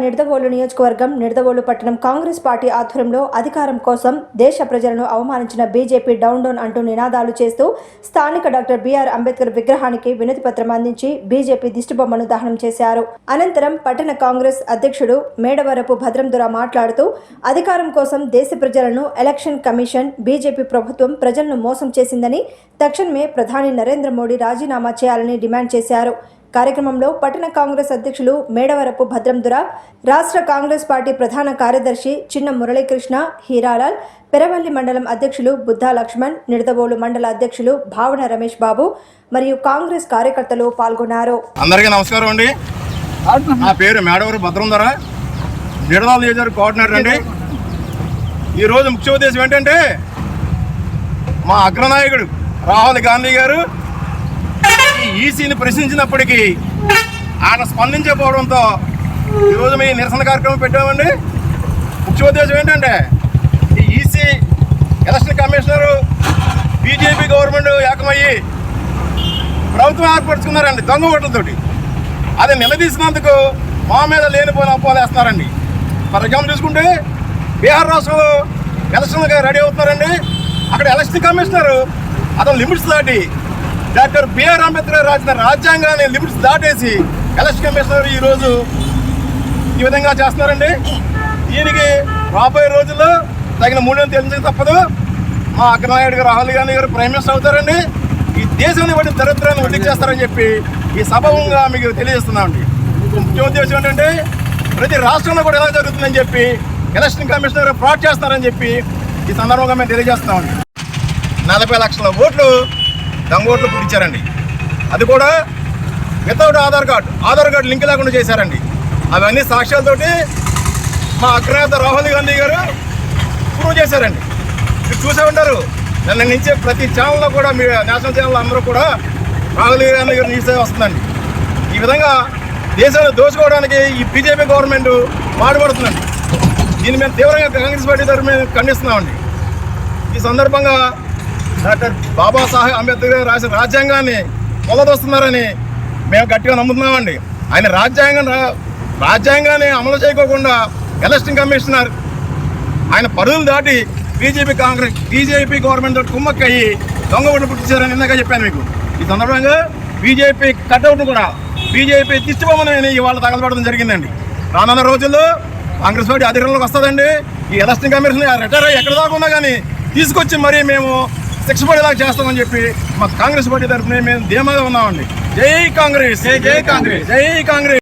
నిడదవోలు నియోజకవర్గం నిడదవోలు పట్టణం కాంగ్రెస్ పార్టీ ఆధ్వర్యంలో అధికారం కోసం దేశ ప్రజలను అవమానించిన బీజేపీ డౌన్ డౌన్ అంటూ నినాదాలు చేస్తూ స్థానిక డాక్టర్ బిఆర్ అంబేద్కర్ విగ్రహానికి వినతి పత్రం అందించి బీజేపీ దిష్టిబొమ్మను దహనం చేశారు. అనంతరం పట్టణ కాంగ్రెస్ అధ్యక్షుడు మేడవరపు భద్రందుర మాట్లాడుతూ అధికారం కోసం దేశ ప్రజలను ఎలక్షన్ కమిషన్ బీజేపీ ప్రభుత్వం ప్రజలను మోసం చేసిందని తక్షణమే ప్రధాని నరేంద్ర మోడీ రాజీనామా చేయాలని డిమాండ్ చేశారు. కార్యక్రమంలో పట్టణ కాంగ్రెస్ అధ్యక్షులు మేడవరపు భద్రందుర, రాష్ట్ర కాంగ్రెస్ పార్టీ ప్రధాన కార్యదర్శి చిన్న మురళీకృష్ణ, హీరాలాల్, పెరవల్లి మండలం అధ్యక్షులు బుద్ధా లక్ష్మణ్, నిడదవోలు మండల అధ్యక్షులు భావన రమేష్ బాబు మరియు కాంగ్రెస్ కార్యకర్తలు పాల్గొన్నారు. అందరికీ నమస్కారం అండి. నా పేరు మేడవరపు భద్రందుర, నిడదవోలు నియోజకవర్గ కోఆర్డినేటర్ అండి. ఈరోజు ముఖ్య ఉద్దేశం ఏంటంటే మా అగ్రనాయకుడు రాహుల్ గాంధీ గారు ఈసీని ప్రశ్నించినప్పటికీ ఆయన స్పందించకపోవడంతో ఈరోజు మీ నిరసన కార్యక్రమం పెట్టామండి. ముఖ్య ఉద్దేశం ఏంటంటే ఈ EC election commissioner BJP government ఏకమయ్యి ప్రభుత్వం ఏర్పరచుకున్నారండి దొంగ ఓట్లతోటి. అది నిలదీసినందుకు మా మీద లేనిపోయిన అపోహలు వేస్తున్నారండి. ఫర్ ఎగ్జాంపుల్ చూసుకుంటే బీహార్ రాష్ట్రంలో ఎలక్షన్లుగా రెడీ అవుతున్నారండి. అక్కడ ఎలక్షన్ కమిషనరు అతను లిమిట్స్ దాటి డాక్టర్ బిఆర్ అంబేద్కర్ రాసిన రాజ్యాంగాన్ని లిమిట్స్ దాటేసి ఎలక్షన్ కమిషనర్ ఈరోజు ఈ విధంగా చేస్తున్నారండి. దీనికి రాబోయే రోజుల్లో తగిన మూల్యం తెలిసి తప్పదు. మా అగ్రనాయుడు రాహుల్ గాంధీ గారు ప్రైమ్ మినిస్టర్ అవుతారండి. ఈ దేశాన్ని బట్టి దరిద్రాన్ని వడ్డీ చేస్తారని చెప్పి ఈ సభంగా మీకు తెలియజేస్తున్నామండి. ముఖ్య ఉద్దేశం ఏంటంటే ప్రతి రాష్ట్రంలో కూడా ఎలా జరుగుతుందని చెప్పి ఎలక్షన్ కమిషనర్ ఫ్రాడ్ చేస్తున్నారని చెప్పి ఈ సందర్భంగా మేము తెలియజేస్తున్నామండి. 40 లక్షల ఓట్లు దొంగ ఓట్లు పుట్టించారండి. అది కూడా వితౌట్ ఆధార్ కార్డు లింక్ లేకుండా చేశారండి. అవన్నీ సాక్ష్యాలతోటి మా అగ్రనేత రాహుల్ గాంధీ గారు ప్రూవ్ చేశారండి. మీరు చూసే ఉంటారు, నిన్న నుంచి ప్రతి ఛానల్లో కూడా మీ నేషనల్ ఛానల్ అందరూ కూడా రాహుల్ గాంధీ గారు న్యూస్ వస్తుందండి. ఈ విధంగా దేశాన్ని దోచుకోవడానికి ఈ బీజేపీ గవర్నమెంట్ పాటుపడుతుందండి. దీన్ని మేము తీవ్రంగా కాంగ్రెస్ పార్టీ తరఫున మేము ఖండిస్తున్నామండి. ఈ సందర్భంగా డాక్టర్ బాబాసాహెబ్ అంబేద్కర్ గారు రాసిన రాజ్యాంగాన్ని మొదలొస్తున్నారని మేము గట్టిగా నమ్ముతున్నామండి. ఆయన రాజ్యాంగాన్ని అమలు చేయకోకుండా ఎలక్షన్ కమిషనర్ ఆయన పరిధులు దాటి బీజేపీ గవర్నమెంట్ తోటి కుమ్మక్కయ్యి దొంగ ఓట్లు పుట్టించారని ఇందాక చెప్పాను మీకు. ఈ సందర్భంగా బీజేపీ కట్అవుట్ కూడా బీజేపీ దిష్టిబొమ్మని ఇవాళ తగలబడడం జరిగిందండి. రానున్న రోజుల్లో కాంగ్రెస్ పార్టీ అధికారంలోకి వస్తుందండి. ఈ ఎలక్షన్ కమిషన్ రిటైర్ అయ్యి ఎక్కడ దాకా ఉన్నా కానీ తీసుకొచ్చి మరీ మేము శిక్ష పడేలాగా చేస్తామని చెప్పి మా కాంగ్రెస్ పార్టీ తరఫున మేము ధీమాగా ఉన్నామండి. జై కాంగ్రెస్, జై కాంగ్రెస్, జై కాంగ్రెస్.